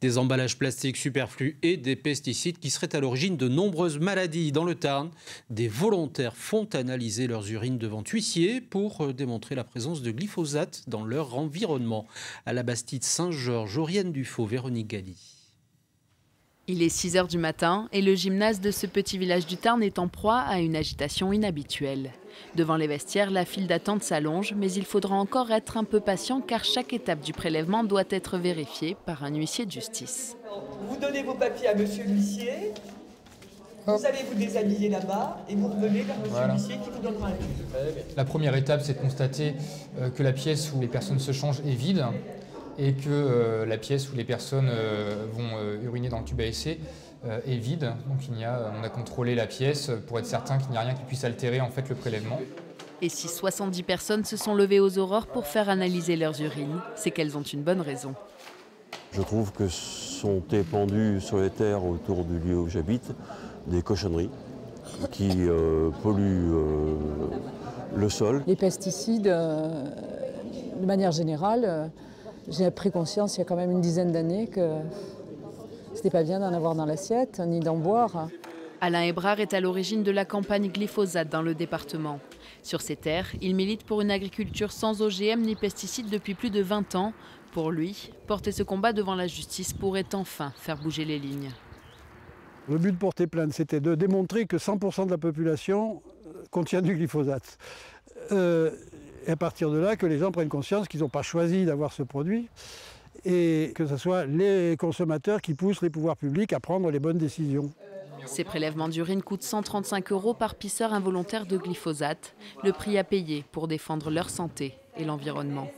Des emballages plastiques superflus et des pesticides qui seraient à l'origine de nombreuses maladies. Dans le Tarn, des volontaires font analyser leurs urines devant huissiers pour démontrer la présence de glyphosate dans leur environnement. À la Bastide Saint-Georges, Oriane Dufaux, Véronique Galli. Il est 6 h du matin et le gymnase de ce petit village du Tarn est en proie à une agitation inhabituelle. Devant les vestiaires, la file d'attente s'allonge, mais il faudra encore être un peu patient car chaque étape du prélèvement doit être vérifiée par un huissier de justice. Vous donnez vos papiers à monsieur l'huissier, vous allez vous déshabiller là-bas et vous revenez vers monsieur l'huissier qui vous donnera la clé. La première étape, c'est de constater que la pièce où les personnes se changent est vide et que la pièce où les personnes vont uriner dans le tube à essai est vide. Donc on a contrôlé la pièce pour être certain qu'il n'y a rien qui puisse altérer en fait le prélèvement. Et si 70 personnes se sont levées aux aurores pour faire analyser leurs urines, c'est qu'elles ont une bonne raison. Je trouve que sont épandus sur les terres autour du lieu où j'habite des cochonneries qui polluent le sol. Les pesticides, de manière générale, j'ai pris conscience il y a quand même une dizaine d'années que c'était pas bien d'en avoir dans l'assiette, ni d'en boire. Alain Hébrard est à l'origine de la campagne glyphosate dans le département. Sur ces terres, il milite pour une agriculture sans OGM ni pesticides depuis plus de 20 ans. Pour lui, porter ce combat devant la justice pourrait enfin faire bouger les lignes. Le but de porter plainte, c'était de démontrer que 100% de la population contient du glyphosate. Et à partir de là, que les gens prennent conscience qu'ils n'ont pas choisi d'avoir ce produit et que ce soit les consommateurs qui poussent les pouvoirs publics à prendre les bonnes décisions. Ces prélèvements d'urine coûtent 135 € par pisseur involontaire de glyphosate, le prix à payer pour défendre leur santé et l'environnement.